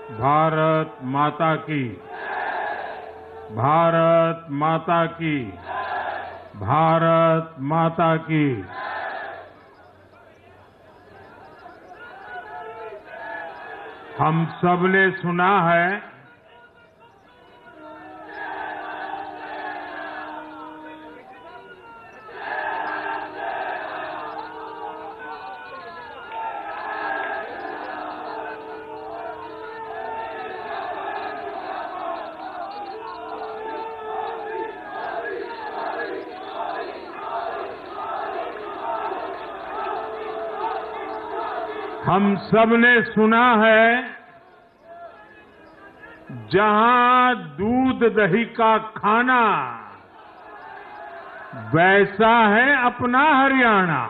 भारत माता की। भारत माता की। भारत माता की। हम सबने सुना है हम सबने सुना है जहां दूध दही का खाना वैसा है अपना हरियाणा।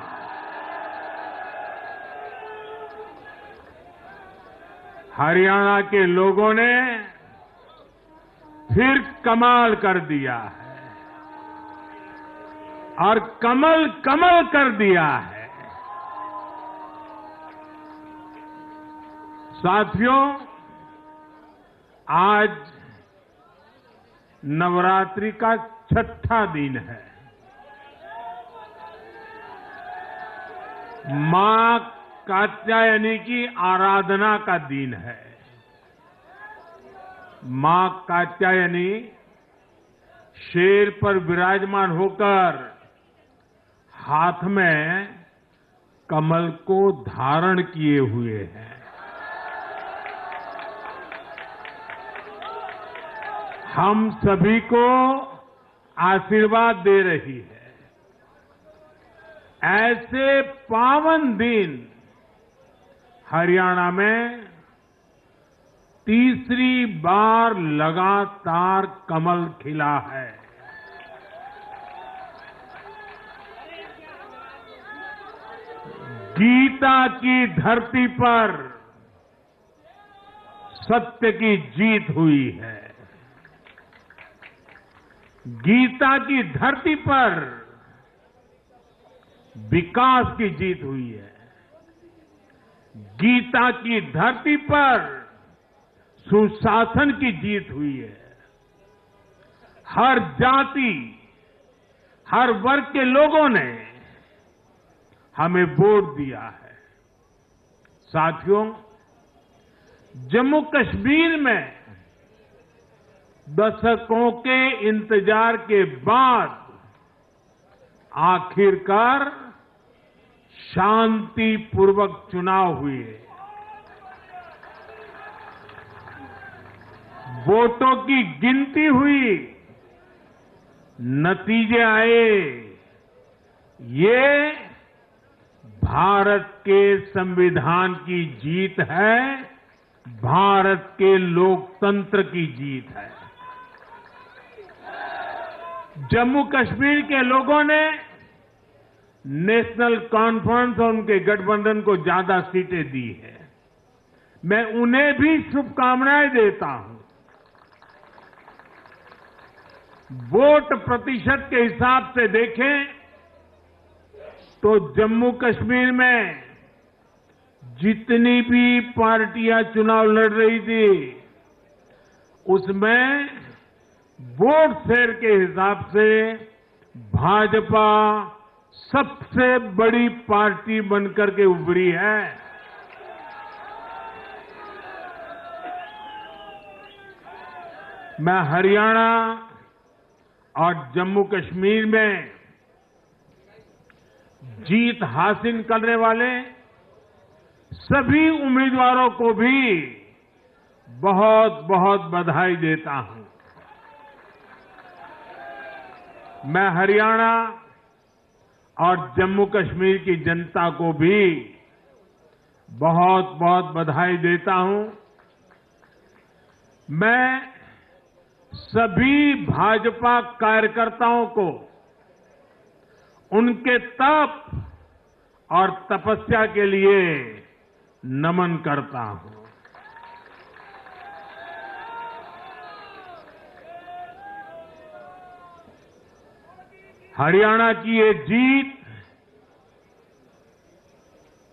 हरियाणा के लोगों ने फिर कमाल कर दिया है और कमल कमल कर दिया है। साथियों, आज नवरात्रि का छठा दिन है। मां कात्यायनी की आराधना का दिन है। मां कात्यायनी शेर पर विराजमान होकर हाथ में कमल को धारण किए हुए हैं। हम सभी को आशीर्वाद दे रही है। ऐसे पावन दिन हरियाणा में तीसरी बार लगातार कमल खिला है। गीता की धरती पर सत्य की जीत हुई है। गीता की धरती पर विकास की जीत हुई है। गीता की धरती पर सुशासन की जीत हुई है। हर जाति, हर वर्ग के लोगों ने हमें वोट दिया है। साथियों, जम्मू कश्मीर में दशकों के इंतजार के बाद आखिरकार शांतिपूर्वक चुनाव हुए। वोटों की गिनती हुई, नतीजे आए। ये भारत के संविधान की जीत है, भारत के लोकतंत्र की जीत है। जम्मू कश्मीर के लोगों ने नेशनल कॉन्फ्रेंस और उनके गठबंधन को ज्यादा सीटें दी है। मैं उन्हें भी शुभकामनाएं देता हूं। वोट प्रतिशत के हिसाब से देखें तो जम्मू कश्मीर में जितनी भी पार्टियां चुनाव लड़ रही थी उसमें वोट शेयर के हिसाब से भाजपा सबसे बड़ी पार्टी बनकर के उभरी है। मैं हरियाणा और जम्मू कश्मीर में जीत हासिल करने वाले सभी उम्मीदवारों को भी बहुत बहुत बधाई देता हूं। मैं हरियाणा और जम्मू कश्मीर की जनता को भी बहुत बहुत बधाई देता हूं। मैं सभी भाजपा कार्यकर्ताओं को उनके तप और तपस्या के लिए नमन करता हूं। हरियाणा की ये जीत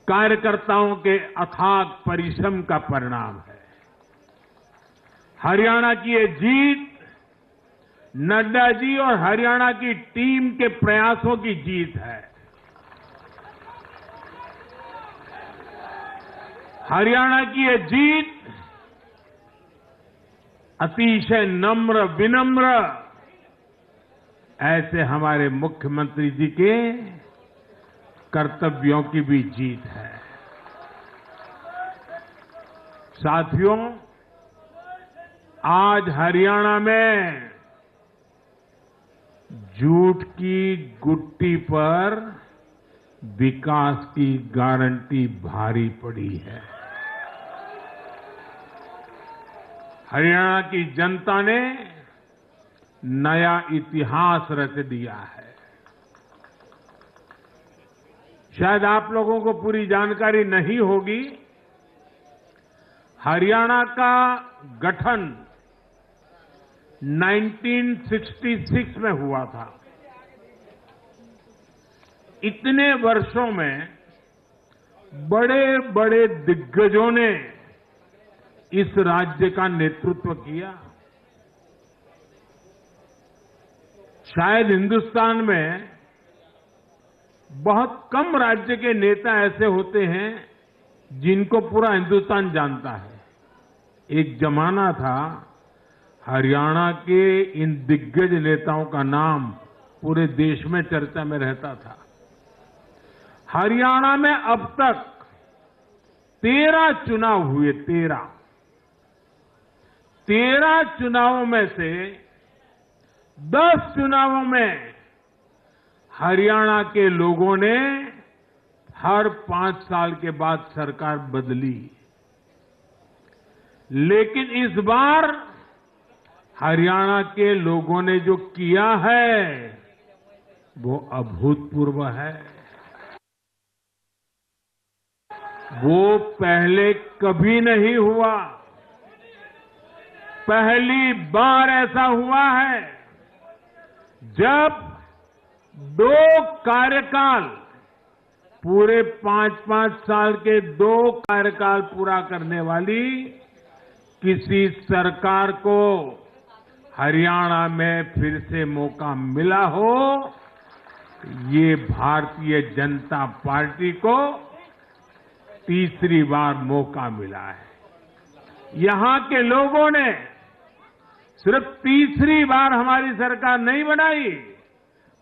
कार्यकर्ताओं के अथाग परिश्रम का परिणाम है। हरियाणा की ये जीत नड्डा जी और हरियाणा की टीम के प्रयासों की जीत है। हरियाणा की ये जीत अतिशय नम्र विनम्र ऐसे हमारे मुख्यमंत्री जी के कर्तव्यों की भी जीत है। साथियों, आज हरियाणा में झूठ की गुट्टी पर विकास की गारंटी भारी पड़ी है। हरियाणा की जनता ने नया इतिहास रच दिया है। शायद आप लोगों को पूरी जानकारी नहीं होगी, हरियाणा का गठन 1966 में हुआ था। इतने वर्षों में बड़े बड़े दिग्गजों ने इस राज्य का नेतृत्व किया। शायद हिंदुस्तान में बहुत कम राज्य के नेता ऐसे होते हैं जिनको पूरा हिंदुस्तान जानता है। एक जमाना था हरियाणा के इन दिग्गज नेताओं का नाम पूरे देश में चर्चा में रहता था। हरियाणा में अब तक 13 चुनाव हुए। 13 चुनावों में से 10 चुनावों में हरियाणा के लोगों ने हर 5 साल के बाद सरकार बदली, लेकिन इस बार हरियाणा के लोगों ने जो किया है वो अभूतपूर्व है। वो पहले कभी नहीं हुआ। पहली बार ऐसा हुआ है जब 2 कार्यकाल, पूरे 5-5 साल के 2 कार्यकाल पूरा करने वाली किसी सरकार को हरियाणा में फिर से मौका मिला हो। ये भारतीय जनता पार्टी को तीसरी बार मौका मिला है। यहां के लोगों ने सिर्फ तीसरी बार हमारी सरकार नहीं बनाई,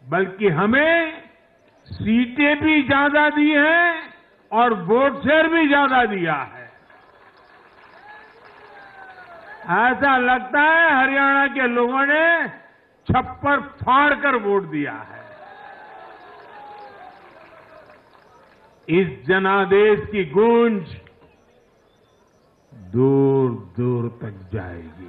बल्कि हमें सीटें भी ज्यादा दी हैं और वोट शेयर भी ज्यादा दिया है। ऐसा लगता है हरियाणा के लोगों ने छप्पर फाड़ कर वोट दिया है। इस जनादेश की गूंज दूर दूर तक जाएगी।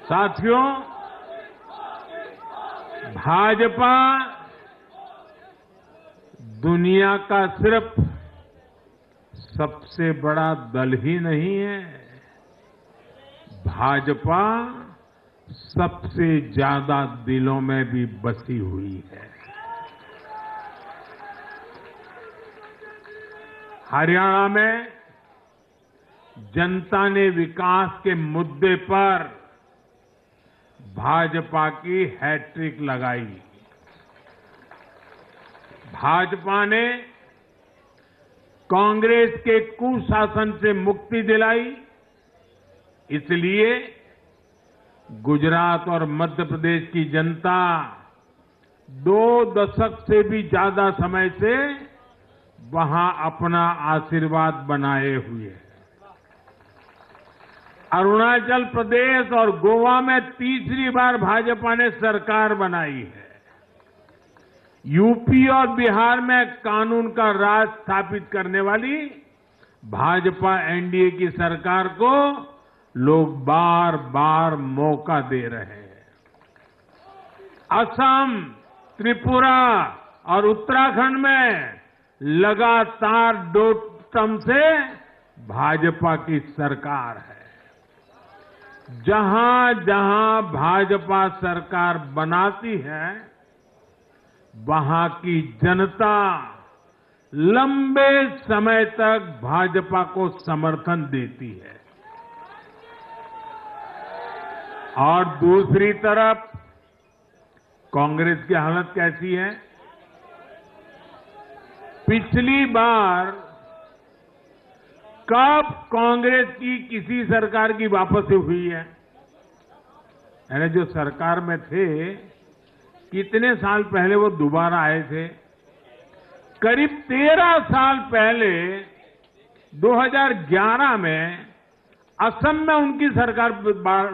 साथियों, भाजपा दुनिया का सिर्फ सबसे बड़ा दल ही नहीं है, भाजपा सबसे ज्यादा दिलों में भी बसी हुई है। हरियाणा में जनता ने विकास के मुद्दे पर भाजपा की हैट्रिक लगाई। भाजपा ने कांग्रेस के कुशासन से मुक्ति दिलाई। इसलिए गुजरात और मध्य प्रदेश की जनता 2 दशक से भी ज्यादा समय से वहां अपना आशीर्वाद बनाए हुए है। अरुणाचल प्रदेश और गोवा में तीसरी बार भाजपा ने सरकार बनाई है। यूपी और बिहार में कानून का राज स्थापित करने वाली भाजपा एनडीए की सरकार को लोग बार बार मौका दे रहे हैं। असम, त्रिपुरा और उत्तराखंड में लगातार 2 टर्म से भाजपा की सरकार है। जहां जहां भाजपा सरकार बनाती है, वहां की जनता लंबे समय तक भाजपा को समर्थन देती है और दूसरी तरफ कांग्रेस की हालत कैसी है? पिछली बार कब कांग्रेस की किसी सरकार की वापसी हुई है? यानी जो सरकार में थे, कितने साल पहले वो दोबारा आए थे? करीब 13 साल पहले 2011 में असम में उनकी सरकार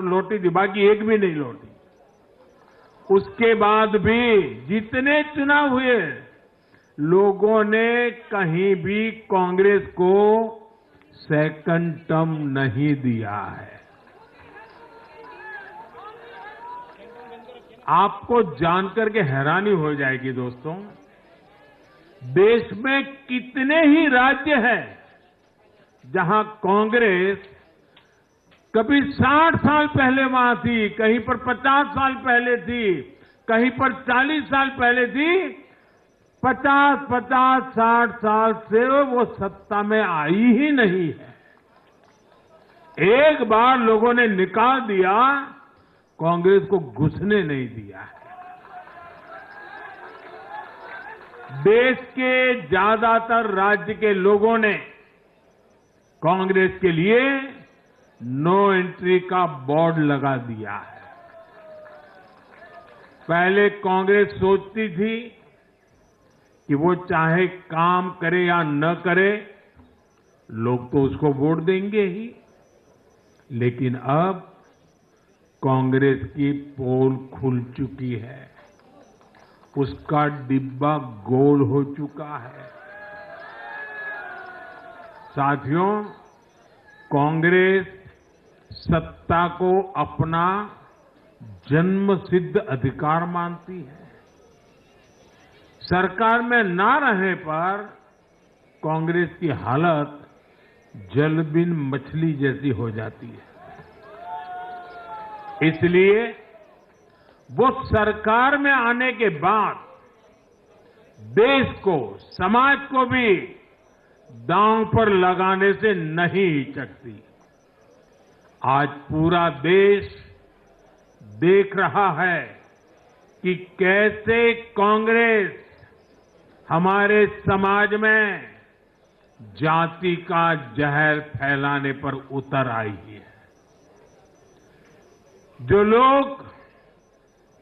लौटी थी, बाकी एक भी नहीं लौटी। उसके बाद भी जितने चुनाव हुए, लोगों ने कहीं भी कांग्रेस को सेकंड टर्म नहीं दिया है। आपको जानकर के हैरानी हो जाएगी दोस्तों, देश में कितने ही राज्य हैं जहां कांग्रेस कभी 60 साल पहले वहां थी, कहीं पर 50 साल पहले थी, कहीं पर 40 साल पहले थी। 50-60 साल से वो सत्ता में आई ही नहीं है। एक बार लोगों ने निकाल दिया, कांग्रेस को घुसने नहीं दिया है। देश के ज्यादातर राज्य के लोगों ने कांग्रेस के लिए नो एंट्री का बोर्ड लगा दिया है। पहले कांग्रेस सोचती थी कि वो चाहे काम करे या न करे, लोग तो उसको वोट देंगे ही। लेकिन अब कांग्रेस की पोल खुल चुकी है, उसका डिब्बा गोल हो चुका है। साथियों, कांग्रेस सत्ता को अपना जन्मसिद्ध अधिकार मानती है। सरकार में ना रहने पर कांग्रेस की हालत जल बिन मछली जैसी हो जाती है। इसलिए वो सरकार में आने के बाद देश को, समाज को भी दांव पर लगाने से नहीं हिचकती। आज पूरा देश देख रहा है कि कैसे कांग्रेस हमारे समाज में जाति का जहर फैलाने पर उतर आई है। जो लोग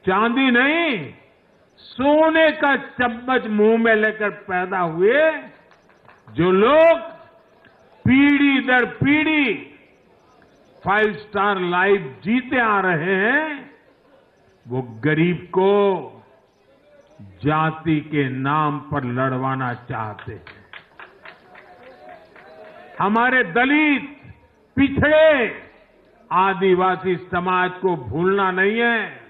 चांदी नहीं, सोने का चम्मच मुंह में लेकर पैदा हुए, जो लोग पीढ़ी दर पीढ़ी 5 स्टार लाइफ जीते आ रहे हैं, वो गरीब को जाति के नाम पर लड़वाना चाहते हैं। हमारे दलित, पिछड़े, आदिवासी समाज को भूलना नहीं है।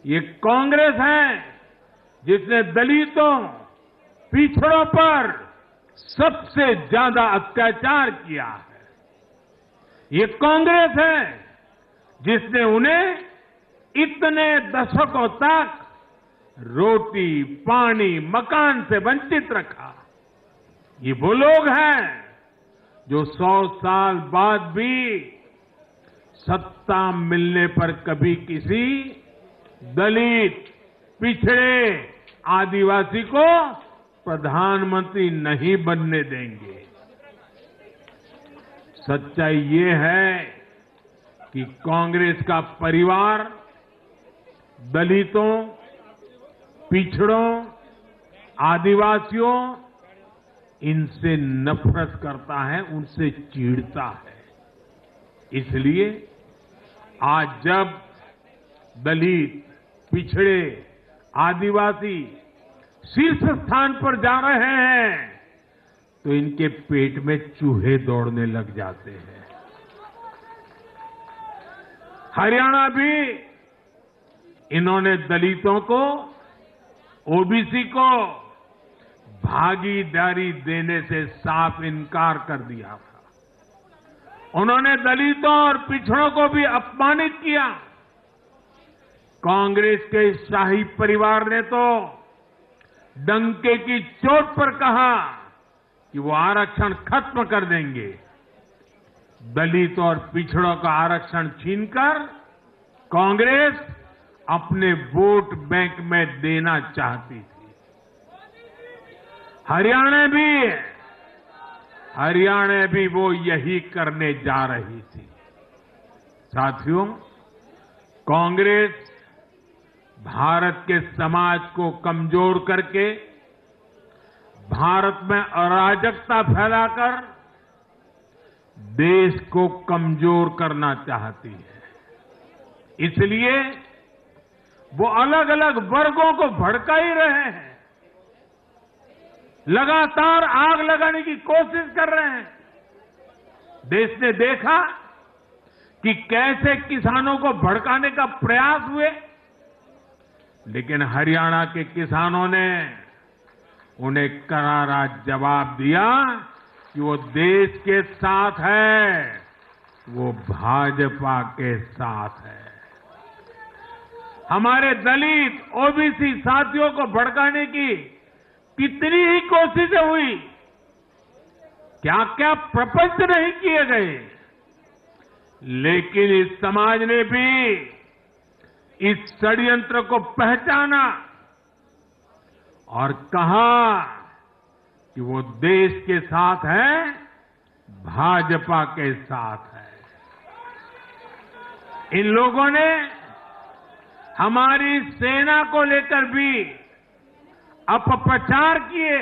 ये कांग्रेस है जिसने दलितों, पिछड़ों पर सबसे ज्यादा अत्याचार किया है। ये कांग्रेस है जिसने उन्हें इतने दशकों तक रोटी, पानी, मकान से वंचित रखा। ये वो लोग हैं जो 100 साल बाद भी सत्ता मिलने पर कभी किसी दलित, पिछड़े, आदिवासी को प्रधानमंत्री नहीं बनने देंगे। सच्चाई ये है कि कांग्रेस का परिवार दलितों, पिछड़ों, आदिवासियों, इनसे नफरत करता है, उनसे चिढ़ता है। इसलिए आज जब दलित, पिछड़े, आदिवासी शीर्ष स्थान पर जा रहे हैं, तो इनके पेट में चूहे दौड़ने लग जाते हैं। हरियाणा भी इन्होंने दलितों को, ओबीसी को भागीदारी देने से साफ इनकार कर दिया था। उन्होंने दलितों और पिछड़ों को भी अपमानित किया। कांग्रेस के शाही परिवार ने तो डंके की चोट पर कहा कि वो आरक्षण खत्म कर देंगे। दलित और पिछड़ों का आरक्षण छीनकर कांग्रेस अपने वोट बैंक में देना चाहती थी। हरियाणा भी वो यही करने जा रही थी। साथियों, कांग्रेस भारत के समाज को कमजोर करके, भारत में अराजकता फैलाकर देश को कमजोर करना चाहती है। इसलिए वो अलग अलग वर्गों को भड़का ही रहे हैं, लगातार आग लगाने की कोशिश कर रहे हैं। देश ने देखा कि कैसे किसानों को भड़काने का प्रयास हुए, लेकिन हरियाणा के किसानों ने उन्हें करारा जवाब दिया कि वो देश के साथ है, वो भाजपा के साथ है। हमारे दलित ओबीसी साथियों को भड़काने की कितनी ही कोशिशें हुई, क्या क्या प्रपंच नहीं किए गए, लेकिन इस समाज ने भी इस षड्यंत्र को पहचाना और कहा कि वो देश के साथ है, भाजपा के साथ है। इन लोगों ने हमारी सेना को लेकर भी अपप्रचार किए,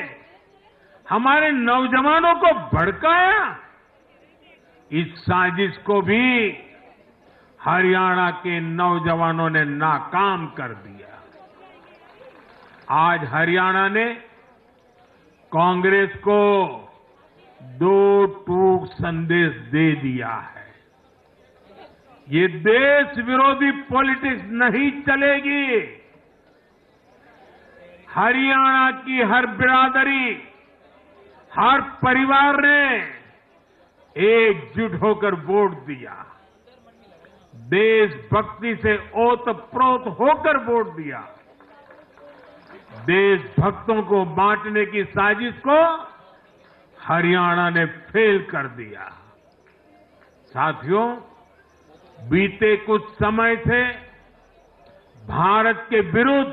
हमारे नौजवानों को भड़काया। इस साजिश को भी हरियाणा के नौजवानों ने नाकाम कर दिया। आज हरियाणा ने कांग्रेस को दो टूक संदेश दे दिया है। ये देश विरोधी पॉलिटिक्स नहीं चलेगी। हरियाणा की हर बिरादरी, हर परिवार ने एकजुट होकर वोट दिया, देशभक्ति से ओतप्रोत होकर वोट दिया। देशभक्तों को बांटने की साजिश को हरियाणा ने फेल कर दिया। साथियों, बीते कुछ समय से भारत के विरुद्ध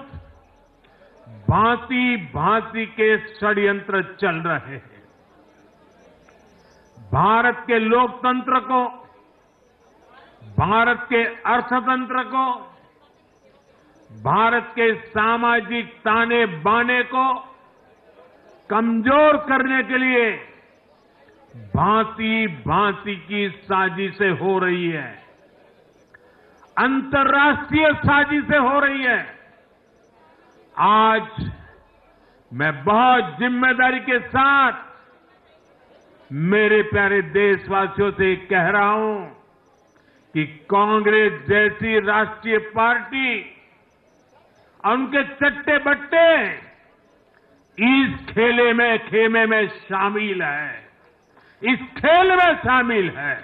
भांति भांति के षड्यंत्र चल रहे हैं। भारत के लोकतंत्र को, भारत के अर्थतंत्र को, भारत के सामाजिक ताने बाने को कमजोर करने के लिए भांति भांति की साजिशें हो रही है, अंतर्राष्ट्रीय साजिशें हो रही है। आज मैं बहुत जिम्मेदारी के साथ मेरे प्यारे देशवासियों से कह रहा हूं कि कांग्रेस जैसी राष्ट्रीय पार्टी और उनके चट्टे बट्टे इस खेमे में शामिल है, इस खेल में शामिल है।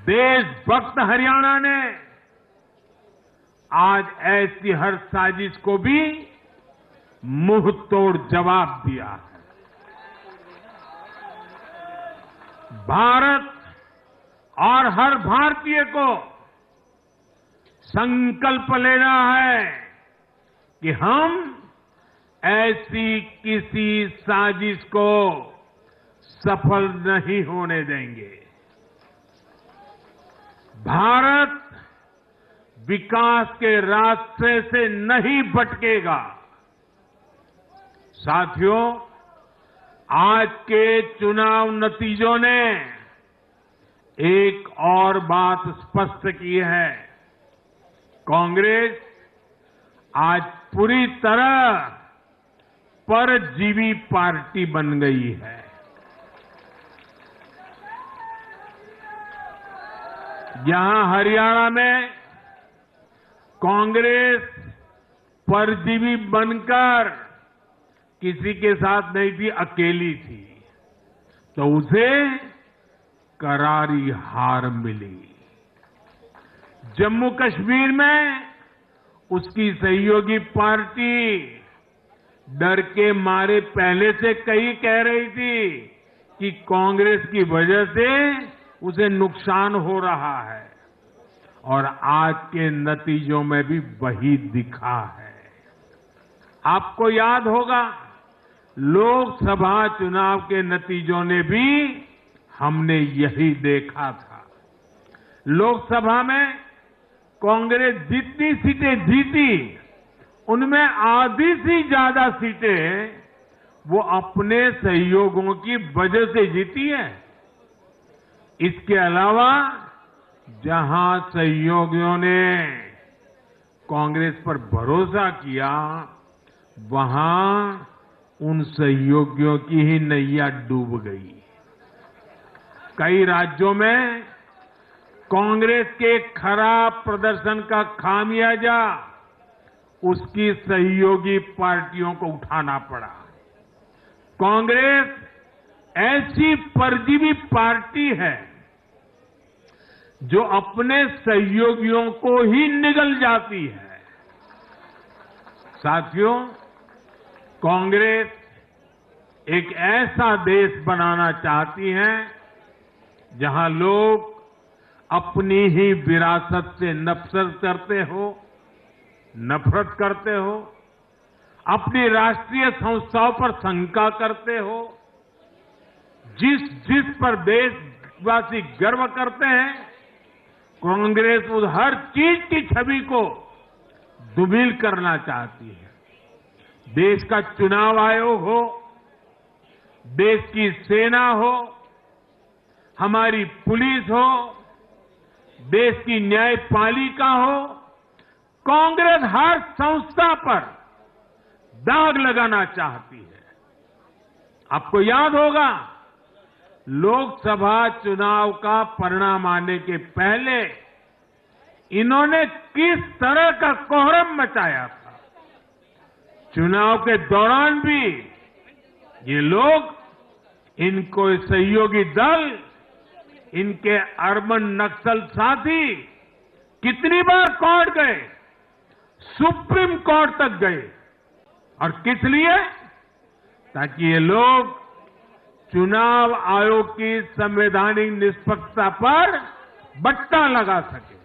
देशभक्त हरियाणा ने आज ऐसी हर साजिश को भी मुंह तोड़ जवाब दिया है। भारत और हर भारतीय को संकल्प लेना है कि हम ऐसी किसी साजिश को सफल नहीं होने देंगे। भारत विकास के रास्ते से नहीं भटकेगा। साथियों, आज के चुनाव नतीजों ने एक और बात स्पष्ट की है। कांग्रेस आज पूरी तरह परजीवी पार्टी बन गई है। यहां हरियाणा में कांग्रेस परजीवी बनकर किसी के साथ नहीं थी, अकेली थी, तो उसे करारी हार मिली। जम्मू कश्मीर में उसकी सहयोगी पार्टी डर के मारे पहले से कई कह रही थी कि कांग्रेस की वजह से उसे नुकसान हो रहा है और आज के नतीजों में भी वही दिखा है। आपको याद होगा लोकसभा चुनाव के नतीजों ने भी हमने यही देखा था। लोकसभा में कांग्रेस जितनी सीटें जीती उनमें आधी से ज्यादा सीटें वो अपने सहयोगियों की वजह से जीती है। इसके अलावा जहां सहयोगियों ने कांग्रेस पर भरोसा किया वहां उन सहयोगियों की ही नैया डूब गई। कई राज्यों में कांग्रेस के खराब प्रदर्शन का खामियाजा उसकी सहयोगी पार्टियों को उठाना पड़ा। कांग्रेस ऐसी परजीवी पार्टी है जो अपने सहयोगियों को ही निगल जाती है। साथियों, कांग्रेस एक ऐसा देश बनाना चाहती है जहां लोग अपनी ही विरासत से नफरत करते हो, अपनी राष्ट्रीय संस्थाओं पर शंका करते हो, जिस पर देशवासी गर्व करते हैं, कांग्रेस उस हर चीज की छवि को धूमिल करना चाहती है। देश का चुनाव आयोग हो, देश की सेना हो, हमारी पुलिस हो, देश की न्यायपालिका हो, कांग्रेस हर संस्था पर दाग लगाना चाहती है। आपको याद होगा लोकसभा चुनाव का परिणाम आने के पहले इन्होंने किस तरह का कोहराम मचाया था। चुनाव के दौरान भी ये लोग, इनको सहयोगी दल, इनके अर्बन नक्सल साथी कितनी बार कोर्ट गए, सुप्रीम कोर्ट तक गए। और किस लिए? ताकि ये लोग चुनाव आयोग की संवैधानिक निष्पक्षता पर बट्टा लगा सके।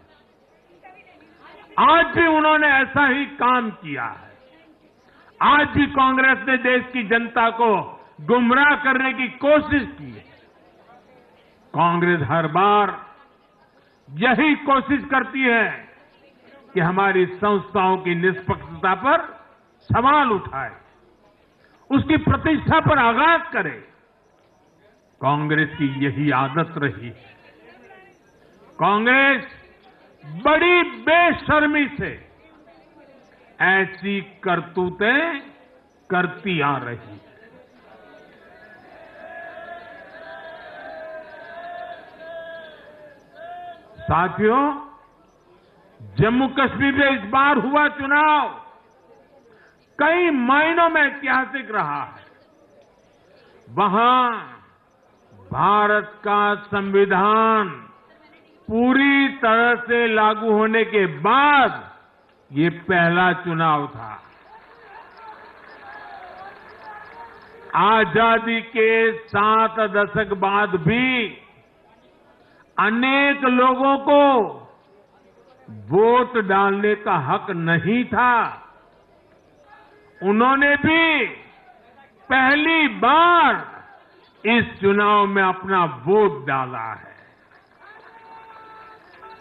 आज भी उन्होंने ऐसा ही काम किया है। आज भी कांग्रेस ने देश की जनता को गुमराह करने की कोशिश की है। कांग्रेस हर बार यही कोशिश करती है कि हमारी संस्थाओं की निष्पक्षता पर सवाल उठाए, उसकी प्रतिष्ठा पर आघात करे। कांग्रेस की यही आदत रही है। कांग्रेस बड़ी बेशर्मी से ऐसी करतूतें करती आ रही है। साथियों, जम्मू कश्मीर में इस बार हुआ चुनाव कई मायनों में ऐतिहासिक रहा है। वहां भारत का संविधान पूरी तरह से लागू होने के बाद ये पहला चुनाव था। आजादी के 7 दशक बाद भी अनेक लोगों को वोट डालने का हक नहीं था। उन्होंने भी पहली बार इस चुनाव में अपना वोट डाला है।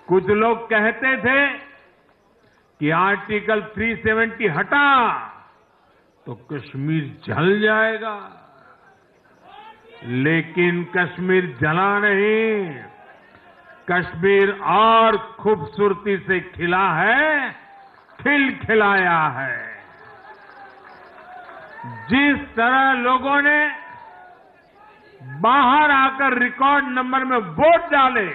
कुछ लोग कहते थे कि आर्टिकल 370 हटा तो कश्मीर जल जाएगा, लेकिन कश्मीर जला नहीं, कश्मीर और खूबसूरती से खिला है, खिलाया है। जिस तरह लोगों ने बाहर आकर रिकॉर्ड नंबर में वोट डाले,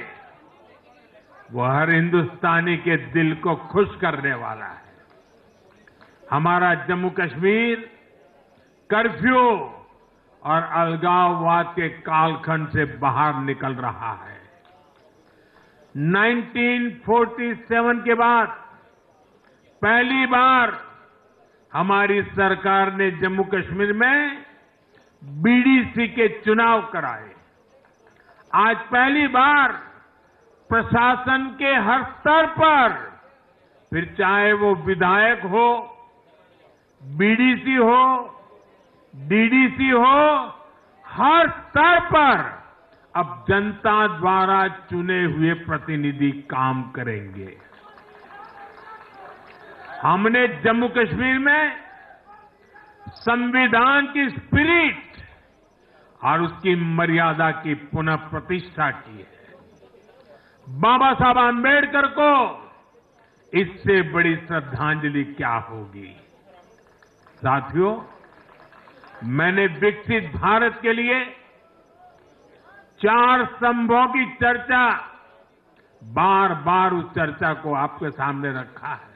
वो हर हिंदुस्तानी के दिल को खुश करने वाला है। हमारा जम्मू कश्मीर कर्फ्यू और अलगाववाद के कालखंड से बाहर निकल रहा है। 1947 के बाद पहली बार हमारी सरकार ने जम्मू कश्मीर में बीडीसी के चुनाव कराए। आज पहली बार प्रशासन के हर स्तर पर, फिर चाहे वो विधायक हो, बीडीसी हो, डीडीसी हो, हर स्तर पर अब जनता द्वारा चुने हुए प्रतिनिधि काम करेंगे। हमने जम्मू कश्मीर में संविधान की स्पिरिट और उसकी मर्यादा की पुनः प्रतिष्ठा की है। बाबा साहब आंबेडकर को इससे बड़ी श्रद्धांजलि क्या होगी। साथियों, मैंने विकसित भारत के लिए 4 स्तंभों की चर्चा बार बार उस चर्चा को आपके सामने रखा है।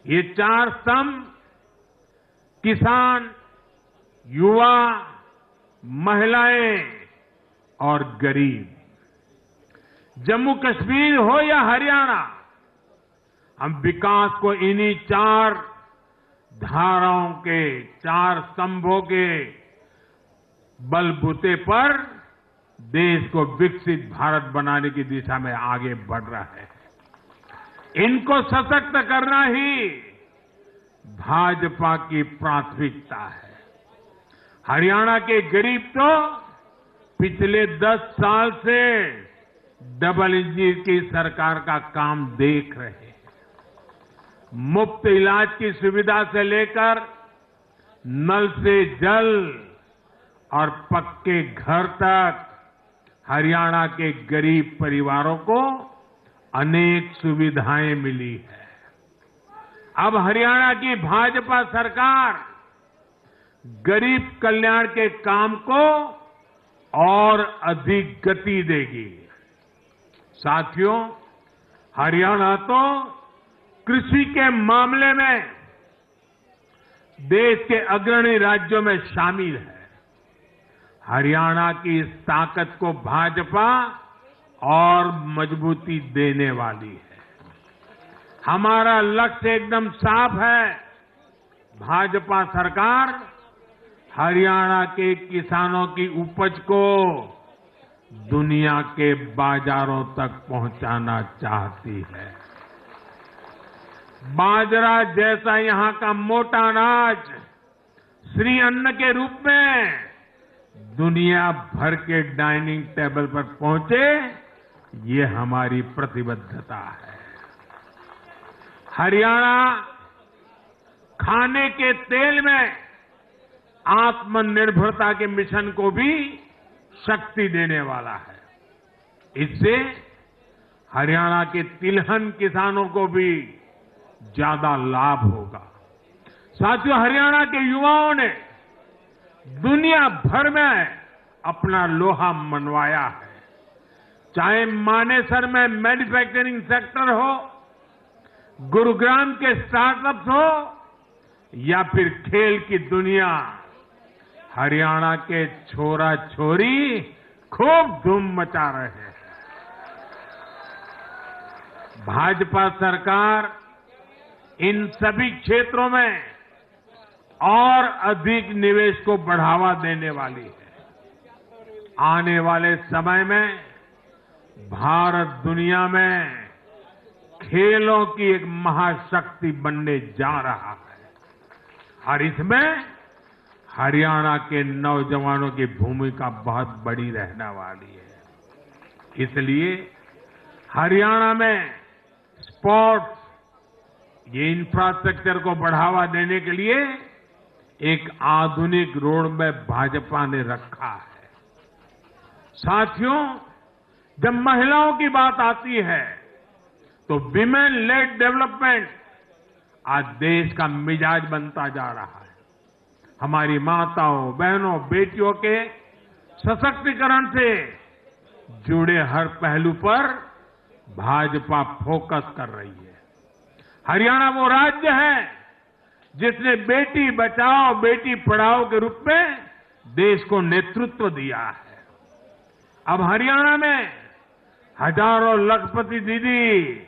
ये 4 स्तंभ किसान, युवा, महिलाएं और गरीब, जम्मू कश्मीर हो या हरियाणा, हम विकास को इन्हीं 4 धाराओं के, 4 स्तंभों के बलबूते पर देश को विकसित भारत बनाने की दिशा में आगे बढ़ रहा है। इनको सशक्त करना ही भाजपा की प्राथमिकता है। हरियाणा के गरीब तो पिछले 10 साल से डबल इंजन की सरकार का काम देख रहे हैं। मुफ्त इलाज की सुविधा से लेकर नल से जल और पक्के घर तक हरियाणा के गरीब परिवारों को अनेक सुविधाएं मिली है। अब हरियाणा की भाजपा सरकार गरीब कल्याण के काम को और अधिक गति देगी। साथियों, हरियाणा तो कृषि के मामले में देश के अग्रणी राज्यों में शामिल है। हरियाणा की इस ताकत को भाजपा और मजबूती देने वाली है। हमारा लक्ष्य एकदम साफ है। भाजपा सरकार हरियाणा के किसानों की उपज को दुनिया के बाजारों तक पहुंचाना चाहती है। बाजरा जैसा यहां का मोटा अनाज श्री अन्न के रूप में दुनिया भर के डाइनिंग टेबल पर पहुंचे, ये हमारी प्रतिबद्धता है। हरियाणा खाने के तेल में आत्मनिर्भरता के मिशन को भी शक्ति देने वाला है। इससे हरियाणा के तिलहन किसानों को भी ज्यादा लाभ होगा। साथियों, हरियाणा के युवाओं ने दुनिया भर में अपना लोहा मनवाया है। चाहे मानेसर में मैन्युफैक्चरिंग सेक्टर हो, गुरुग्राम के स्टार्टअप्स हो या फिर खेल की दुनिया, हरियाणा के छोरा छोरी खूब धूम मचा रहे हैं। भाजपा सरकार इन सभी क्षेत्रों में और अधिक निवेश को बढ़ावा देने वाली है। आने वाले समय में भारत दुनिया में खेलों की एक महाशक्ति बनने जा रहा है और इसमें हरियाणा के नौजवानों की भूमिका बहुत बड़ी रहने वाली है। इसलिए हरियाणा में स्पोर्ट्स, ये इंफ्रास्ट्रक्चर को बढ़ावा देने के लिए एक आधुनिक रोड मैप भाजपा ने रखा है। साथियों, जब महिलाओं की बात आती है तो विमेन लेड डेवलपमेंट आज देश का मिजाज बनता जा रहा है। हमारी माताओं, बहनों, बेटियों के सशक्तिकरण से जुड़े हर पहलू पर भाजपा फोकस कर रही है। हरियाणा वो राज्य है जिसने बेटी बचाओ बेटी पढ़ाओ के रूप में देश को नेतृत्व दिया है। अब हरियाणा में हजारों लखपति दीदी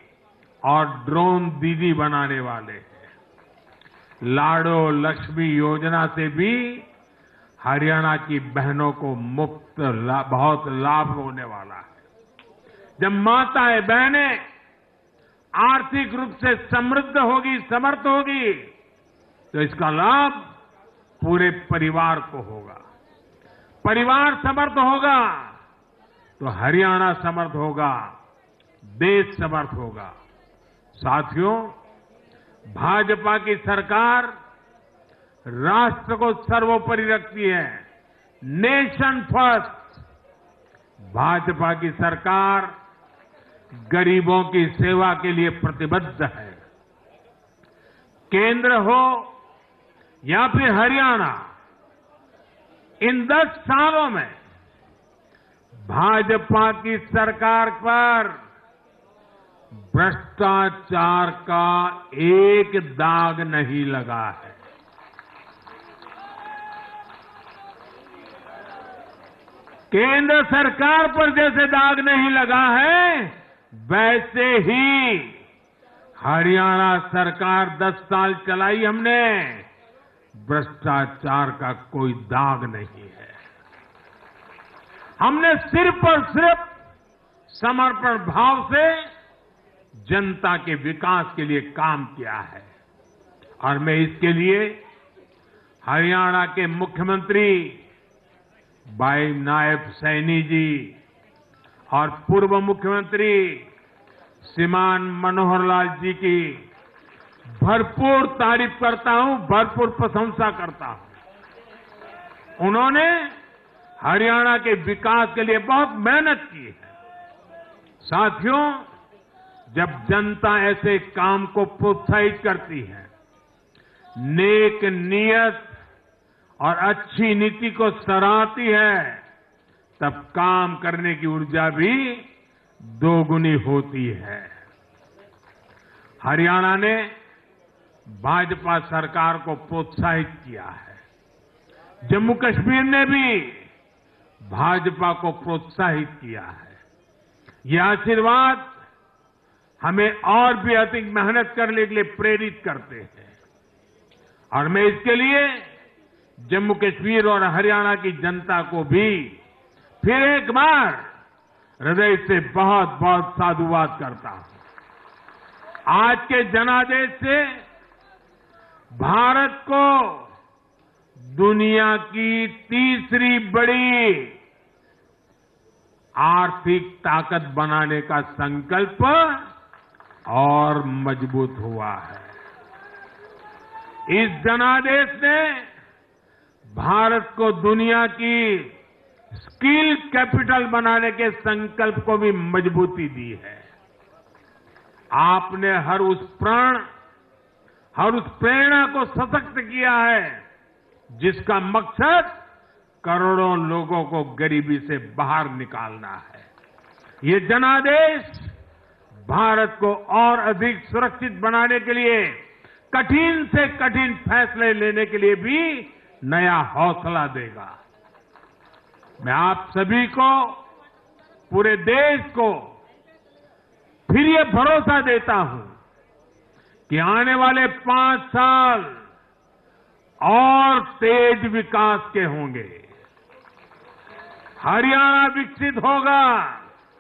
और ड्रोन दीदी बनाने वाले हैं। लाडो लक्ष्मी योजना से भी हरियाणा की बहनों को बहुत लाभ होने वाला है। जब माताएं बहनें आर्थिक रूप से समृद्ध होगी, समर्थ होगी, तो इसका लाभ पूरे परिवार को होगा। परिवार समर्थ होगा तो हरियाणा समर्थ होगा, देश समर्थ होगा। साथियों, भाजपा की सरकार राष्ट्र को सर्वोपरि रखती है। Nation first. भाजपा की सरकार गरीबों की सेवा के लिए प्रतिबद्ध है। केंद्र हो या फिर हरियाणा, इन 10 सालों में भाजपा की सरकार पर भ्रष्टाचार का एक दाग नहीं लगा है। केंद्र सरकार पर जैसे दाग नहीं लगा है, वैसे ही हरियाणा सरकार 10 साल चलाई हमने, भ्रष्टाचार का कोई दाग नहीं है। हमने सिर्फ और सिर्फ समर्पण भाव से जनता के विकास के लिए काम किया है। और मैं इसके लिए हरियाणा के मुख्यमंत्री भाई नायब सैनी जी और पूर्व मुख्यमंत्री श्रीमान मनोहर लाल जी की भरपूर तारीफ करता हूं, भरपूर प्रशंसा करता हूं। उन्होंने हरियाणा के विकास के लिए बहुत मेहनत की है। साथियों, जब जनता ऐसे काम को प्रोत्साहित करती है, नेक नियत और अच्छी नीति को सराहती है, तब काम करने की ऊर्जा भी दोगुनी होती है। हरियाणा ने भाजपा सरकार को प्रोत्साहित किया है। जम्मू कश्मीर ने भी भाजपा को प्रोत्साहित किया है। ये आशीर्वाद हमें और भी अधिक मेहनत करने के लिए प्रेरित करते हैं। और मैं इसके लिए जम्मू कश्मीर और हरियाणा की जनता को भी फिर एक बार हृदय से बहुत बहुत साधुवाद करता हूं। आज के जनादेश से भारत को दुनिया की तीसरी बड़ी आर्थिक ताकत बनाने का संकल्प और मजबूत हुआ है। इस जनादेश ने भारत को दुनिया की स्किल कैपिटल बनाने के संकल्प को भी मजबूती दी है। आपने हर उस प्रेरणा को सशक्त किया है जिसका मकसद करोड़ों लोगों को गरीबी से बाहर निकालना है। ये जनादेश भारत को और अधिक सुरक्षित बनाने के लिए कठिन से कठिन फैसले लेने के लिए भी नया हौसला देगा। मैं आप सभी को, पूरे देश को फिर ये भरोसा देता हूं कि आने वाले 5 साल और तेज विकास के होंगे। हरियाणा विकसित होगा,